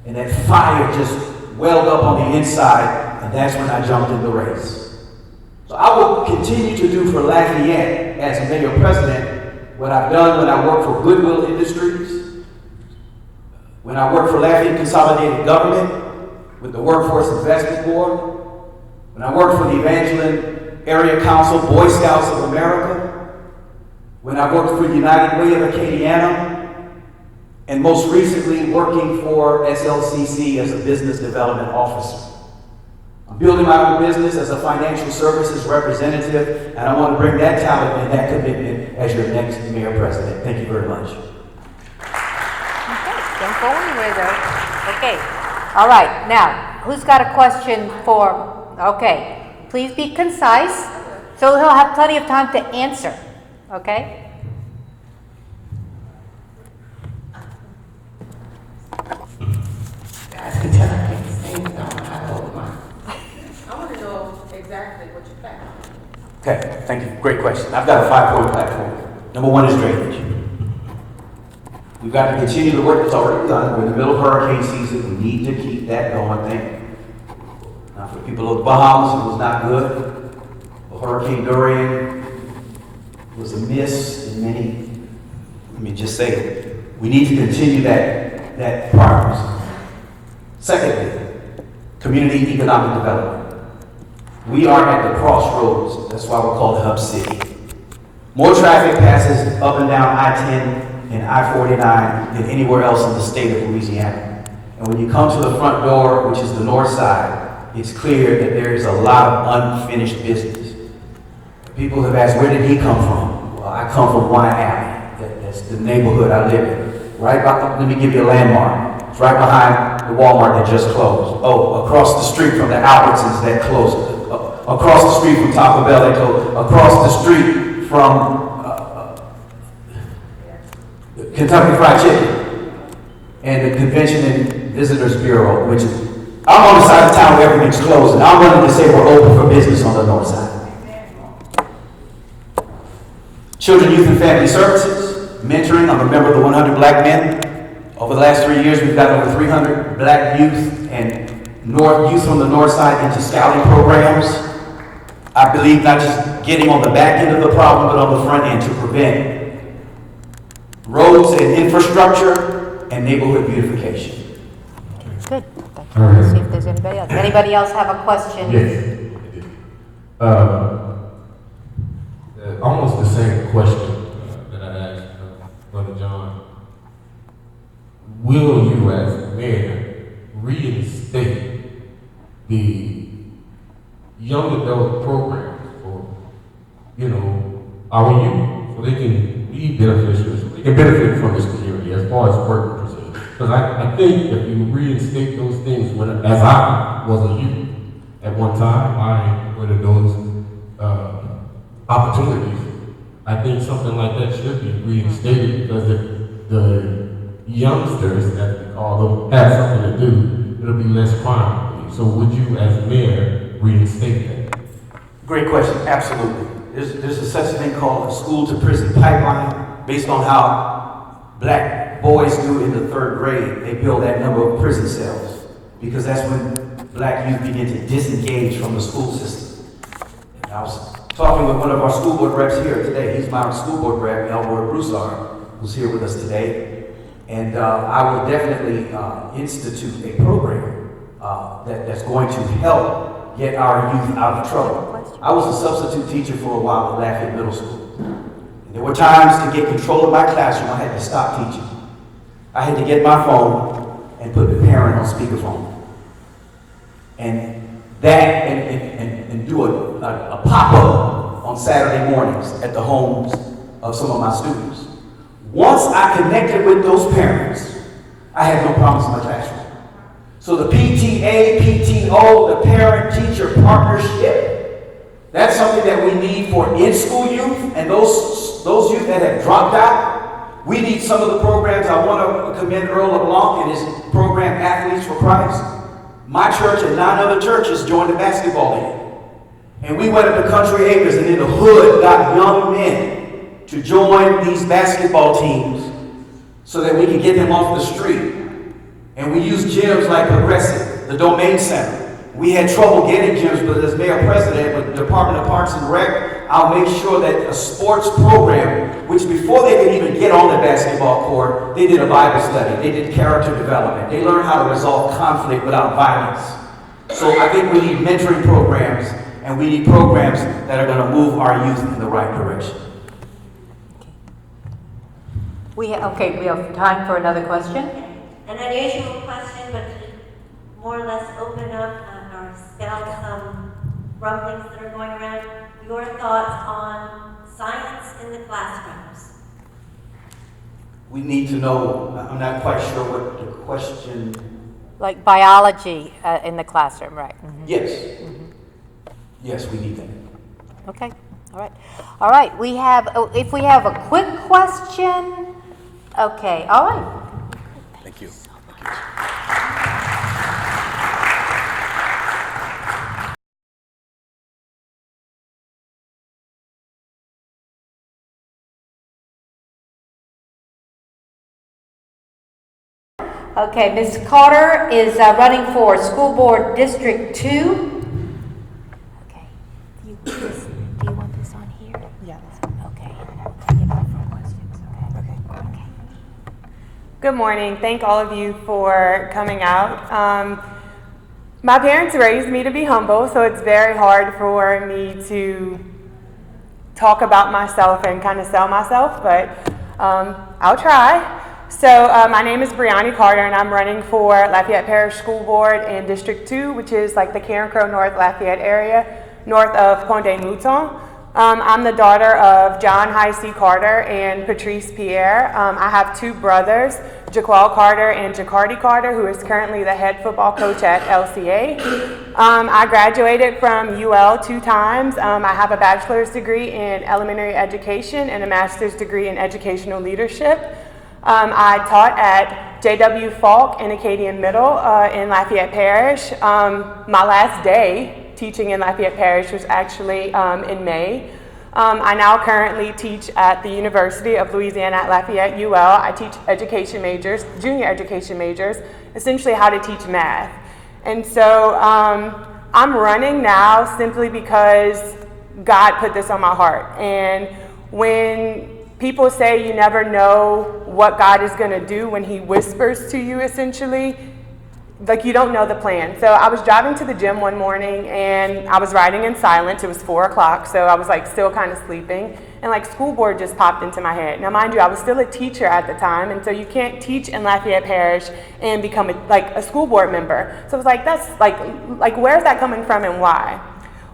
And that fire just welled up on the inside, and that's when I jumped in the race. So I will continue to do for Lafayette as mayor president what I've done when I worked for Goodwill Industries, when I worked for Lafayette Consolidated Government with the Workforce Investment Board, when I worked for the Evangeline Area Council, Boy Scouts of America, when I worked for United Way of Acadiana, and most recently working for SLCC as a business development officer. I'm building my own business as a financial services representative, and I want to bring that talent and that commitment as your next mayor president. Thank you very much. Okay, don't go anywhere though. Okay, all right, now, who's got a question for, okay, please be concise, so he'll have plenty of time to answer, okay? Guys can tell I can't sing, so I hold mine. I want to know exactly what you think. Okay, thank you. Great question. I've got a 5-point platform. Number 1 is drainage. We've got to continue the work that's already done. We're in the middle of hurricane season. We need to keep that going. Now, for people of the Bahamas, it was not good. But Hurricane Dorian was a miss in many. Let me just say it. We need to continue that progress. Secondly, community economic development. We are at the crossroads. That's why we're called Hub City. More traffic passes up and down I-10 and I-49 than anywhere else in the state of Louisiana. And when you come to the front door, which is the north side, it's clear that there is a lot of unfinished business. People have asked, where did he come from? Well, I come from One Alley. That's the neighborhood I live in. Right by, let me give you a landmark. It's right behind the Walmart that just closed. Oh, across the street from the Albertsons that closed. Across the street from Taco Bell that closed. Across the street from Kentucky Fried Chicken and the Convention and Visitors Bureau, which is, I'm on the side of town where everything's closed, and I'm running to say we're open for business on the north side. Children, Youth, and Family Services, mentoring. I'm a member of the 100 Black Men. Over the last 3 years, we've got over 300 black youth and youth from the north side into scouting programs. I believe not just getting on the back end of the problem, but on the front end to prevent roads and infrastructure and neighborhood beautification. Good, thank you. Let's see if there's anybody else. Anybody else have a question? Yes. Almost the same question that I asked Brother John. Will you, as mayor, reinstate the young adult programs for, our youth, so they can be beneficiaries, they can benefit from this community as far as working positions? Because I think if you reinstate those things, as I was a youth at one time, I wanted those opportunities. I I think something like that should be reinstated because if the youngsters, as we call them, have something to do, it'll be less crime. So would you, as mayor, reinstate that? Great question, absolutely. There's a such thing called a school to prison pipeline based on how black boys do in the 3rd grade. They build that number of prison cells because that's when black youth begin to disengage from the school system. And I was talking with one of our school board reps here today. He's my school board rep, Elroy Broussard, who's here with us today. And I will definitely institute a program that's going to help get our youth out of trouble. I was a substitute teacher for a while at Lafayette Middle School. And there were times to get control of my classroom, I had to stop teaching. I had to get my phone and put the parent on speakerphone. And that, and do a pop-up on Saturday mornings at the homes of some of my students. Once I connected with those parents, I had no problems in my classroom. So the PTA, PTO, the parent-teacher partnership, that's something that we need for in-school youth and those youth that have dropped out. We need some of the programs. I want to commend Earl LeBlanc and his program, Athletes for Christ. My church and 9 other churches joined the basketball league. And we went up to Country Acres and in the hood got young men to join these basketball teams so that we could get them off the street. And we used gyms like Progressive, the Domain Center. We had trouble getting gyms, but as mayor president with the Department of Parks and Rec, I'll make sure that a sports program, which before they could even get on the basketball court, they did a Bible study, they did character development, they learned how to resolve conflict without violence. So I think we need mentoring programs, and we need programs that are going to move our youth in the right direction. We have time for another question. An unusual question, but to more or less open up or spell some rumblings that are going around. Your thoughts on science in the classrooms? We need to know, I'm not quite sure what the question. Like biology in the classroom, right? Mm-hmm. Yes. Mm-hmm. Yes, we need that. Okay, all right. We have, if we have a quick question, okay, all right. Thank you. Okay, Ms. Carter is running for School Board District 2. Okay. Do you want this on here? Yeah. Okay. Okay. Good morning. Thank all of you for coming out. My parents raised me to be humble, so it's very hard for me to talk about myself and kind of sell myself, but I'll try. So my name is Brianni Carter, and I'm running for Lafayette Parish School Board in District 2, which is like the Karen Crow North Lafayette area, north of Pont des Moutons. I'm the daughter of John High C. Carter and Patrice Pierre. I have 2 brothers, Jaquel Carter and Jacardi Carter, who is currently the head football coach at LCA. I graduated from UL 2 times. I have a bachelor's degree in elementary education and a master's degree in educational leadership. I taught at J.W. Falk in Acadian Middle in Lafayette Parish. My last day teaching in Lafayette Parish was actually in May. I now currently teach at the University of Louisiana at Lafayette UL. I teach education majors, junior education majors, essentially how to teach math. And so I'm running now simply because God put this on my heart. And when people say you never know what God is going to do when he whispers to you, essentially, like you don't know the plan. So I was driving to the gym one morning and I was riding in silence. It was 4 o'clock, so I was like still kind of sleeping. And like school board just popped into my head. Now mind you, I was still a teacher at the time, and so you can't teach in Lafayette Parish and become a school board member. So I was like, that's like where's that coming from and why?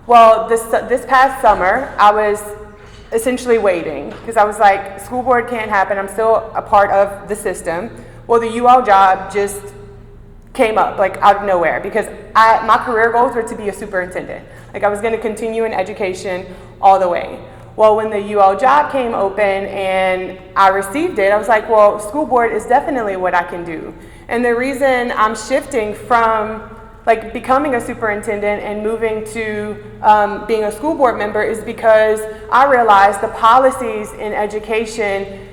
Well, this past summer, I was essentially waiting because I was like, school board can't happen. I'm still a part of the system. Well, the UL job just came up like out of nowhere because my career goals were to be a superintendent. Like I was going to continue in education all the way. Well, when the UL job came open and I received it, I was like, well, school board is definitely what I can do. And the reason I'm shifting from like becoming a superintendent and moving to being a school board member is because I realized the policies in education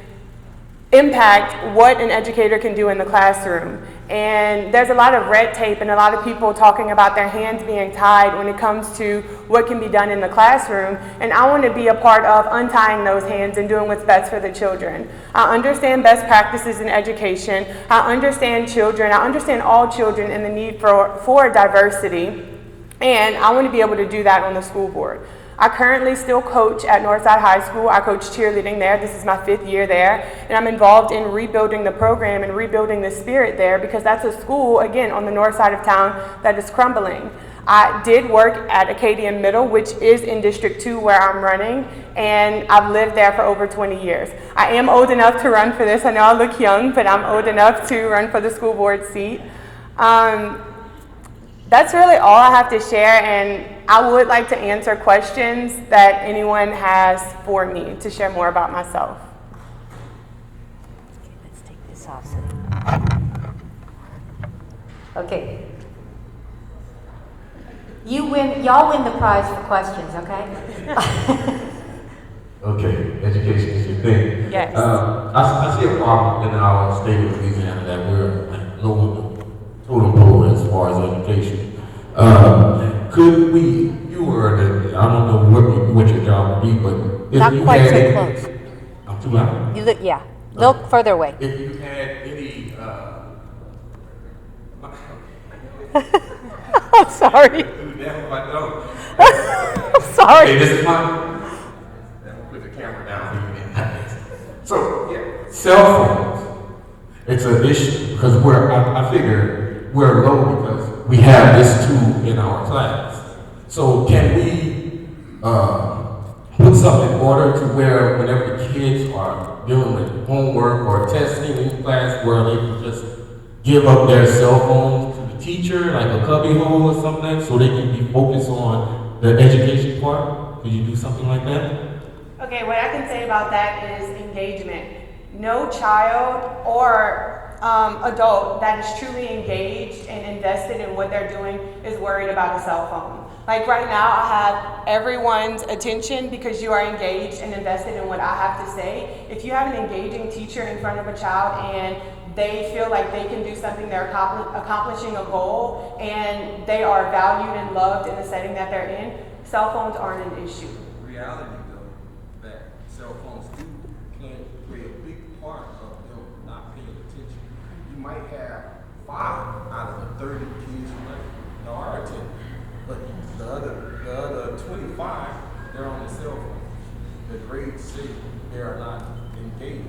impact what an educator can do in the classroom. And there's a lot of red tape and a lot of people talking about their hands being tied when it comes to what can be done in the classroom. And I want to be a part of untying those hands and doing what's best for the children. I understand best practices in education. I understand children. I understand all children and the need for diversity. And I want to be able to do that on the school board. I currently still coach at Northside High School. I coach cheerleading there. This is my 5th year there. And I'm involved in rebuilding the program and rebuilding the spirit there because that's a school, again, on the north side of town that is crumbling. I did work at Acadian Middle, which is in District 2 where I'm running, and I've lived there for over 20 years. I am old enough to run for this. I know I look young, but I'm old enough to run for the school board seat. That's really all I have to share, and I would like to answer questions that anyone has for me to share more about myself. Okay, let's take this off. Okay. Y'all win the prize for questions, okay? Okay, education is your thing. Yes. I see a problem in our state of Louisiana that we're like low totem pole as far as education. Could we, you were, I don't know what your job would be, but if Not you quite had, so close. I'm too loud? You look, yeah. Look further away. If you had any, I'm sorry. I'm sorry. Okay, this is my, put the camera down so yeah, cell phones, it's an issue because I figure we're low because we have this tool in our class. So can we put something in order to where whenever the kids are dealing with homework or testing in class where they can just give up their cell phones to the teacher, like a cubby hole or something, so they can be focused on the education part? Could you do something like that? Okay, what I can say about that is engagement. No child or adult that is truly engaged and invested in what they're doing is worried about a cell phone. Like right now, I have everyone's attention because you are engaged and invested in what I have to say. If you have an engaging teacher in front of a child and they feel like they can do something, they're accomplishing a goal, and they are valued and loved in the setting that they're in, cell phones aren't an issue. Reality, though, that cell phones do play a big part of them not paying attention. You might have 5 out of the 30 kids who are attending, but the other 25, they're on the cell phone. The grades say they are not engaged.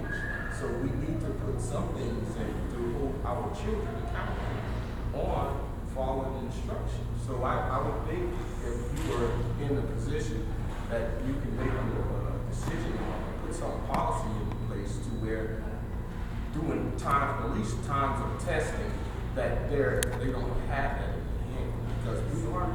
So we need to put some things in to hold our children accountable on following instructions. So I would think if you were in a position that you can make a decision on, put some policy in place to where doing at least times of testing that they don't have that in the hand because we are.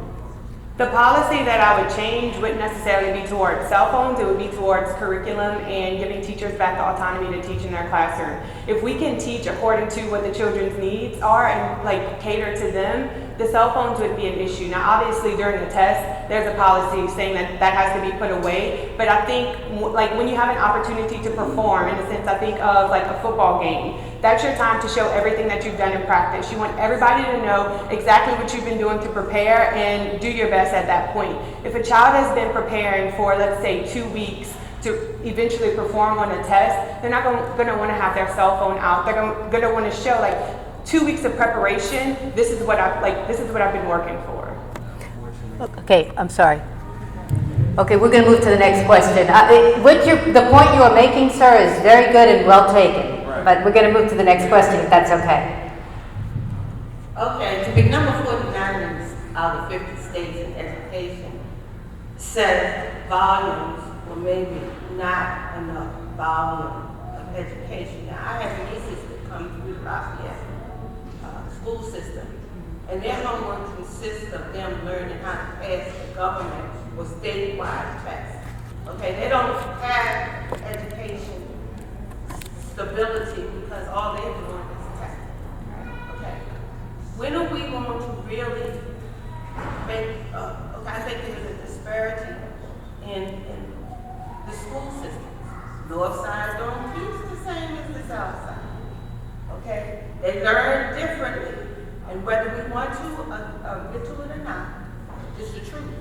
The policy that I would change wouldn't necessarily be towards cell phones, it would be towards curriculum and giving teachers back the autonomy to teach in their classroom. If we can teach according to what the children's needs are and like cater to them, the cell phones wouldn't be an issue. Now obviously during the test, there's a policy saying that has to be put away, but I think like when you have an opportunity to perform, in a sense I think of like a football game, that's your time to show everything that you've done in practice. You want everybody to know exactly what you've been doing to prepare and do your best at that point. If a child has been preparing for, let's say, 2 weeks to eventually perform on a test, they're not going to want to have their cell phone out. They're going to want to show like 2 weeks of preparation. This is what I've been working for. Okay, I'm sorry. Okay, we're going to move to the next question. The point you are making, sir, is very good and well taken. But we're going to move to the next question, if that's okay. Okay, to be number 49 out of 50 states in education says volumes or maybe not enough volume of education. Now, I have nieces that come through the Lafayette school system, and their homework consists of them learning how to pass the government or statewide tests. Okay, they don't have education stability because all they're doing is testing. Okay, when are we going to really make, okay, I think there's a disparity in the school system. North side don't teach the same as the south side. Okay, they learn differently, and whether we want to admit to it or not, it's the truth.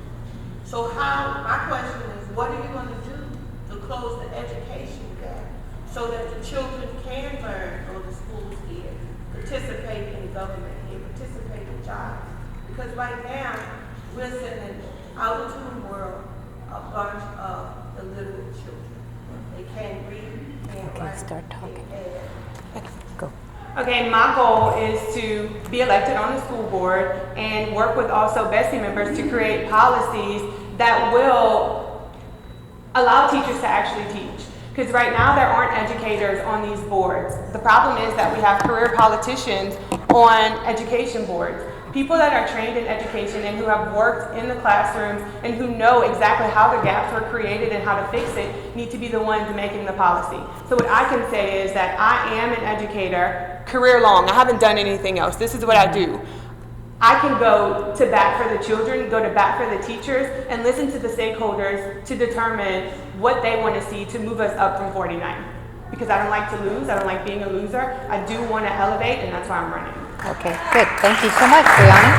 So my question is, what are you going to do to close the education gap so that the children can learn, go to schools here, participate in government here, participate in jobs? Because right now, we're sending out into the world a bunch of illiterate children. They can't read, can't write, start talking. can't add. Go. Okay, my goal is to be elected on the school board and work with also Bessie members to create policies that will allow teachers to actually teach. Because right now there aren't educators on these boards. The problem is that we have career politicians on education boards. People that are trained in education and who have worked in the classrooms and who know exactly how the gaps were created and how to fix it need to be the ones making the policy. So what I can say is that I am an educator, career long. I haven't done anything else. This is what I do. I can go to bat for the children, go to bat for the teachers, and listen to the stakeholders to determine what they want to see to move us up from 49. Because I don't like to lose. I don't like being a loser. I do want to elevate, and that's why I'm running. Okay, good. Thank you so much, Brianna.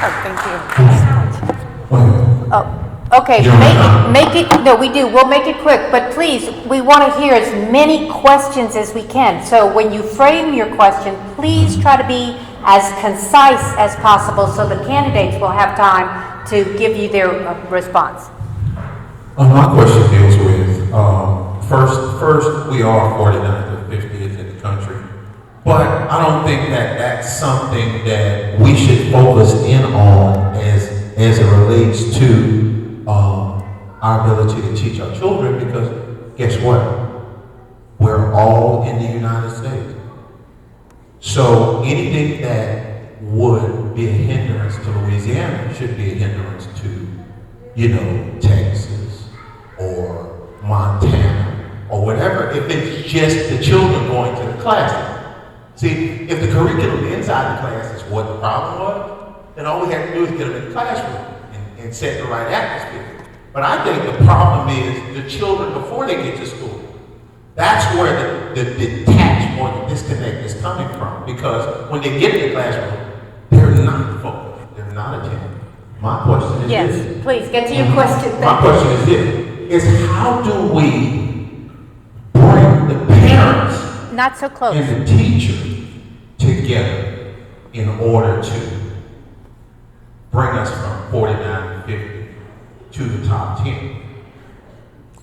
Oh, thank you. Oh, okay, no, we do. We'll make it quick, but please, we want to hear as many questions as we can. So when you frame your question, please try to be as concise as possible so the candidates will have time to give you their response. My question deals with, first, we are 49th or 50th in the country. But I don't think that that's something that we should focus in on as it relates to our ability to teach our children, because guess what? We're all in the United States. So anything that would be a hindrance to Louisiana should be a hindrance to, Texas or Montana or whatever, if it's just the children going to the classroom. See, if the curriculum inside the class is what the problem was, then all we have to do is get them in the classroom and set the right atmosphere. But I think the problem is the children before they get to school. That's where the detached or the disconnect is coming from. Because when they get in the classroom, they're not focused. They're not attentive. My question is this. Yes, please, get to your question. My question is this, is how do we bring the parents Not so close. and the teacher together in order to bring us from 49 to 50 to the top 10?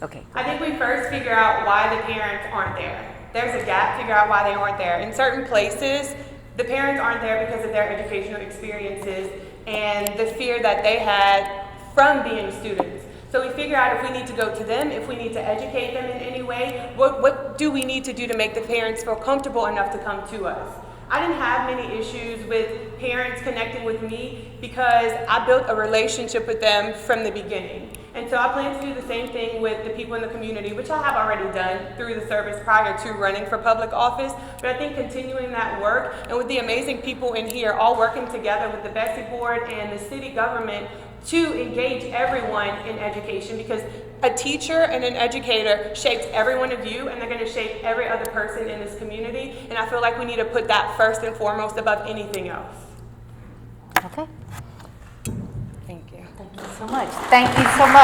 Okay. I think we first figure out why the parents aren't there. There's a gap, figure out why they aren't there. In certain places, the parents aren't there because of their educational experiences and the fear that they had from being students. So we figure out if we need to go to them, if we need to educate them in any way, what do we need to do to make the parents feel comfortable enough to come to us? I didn't have many issues with parents connecting with me because I built a relationship with them from the beginning. And so I plan to do the same thing with the people in the community, which I have already done through the service prior to running for public office. But I think continuing that work and with the amazing people in here all working together with the Bessie Board and the city government to engage everyone in education, because a teacher and an educator shapes every one of you, and they're going to shape every other person in this community. And I feel like we need to put that first and foremost above anything else. Okay. Thank you. Thank you so much. Thank you so much.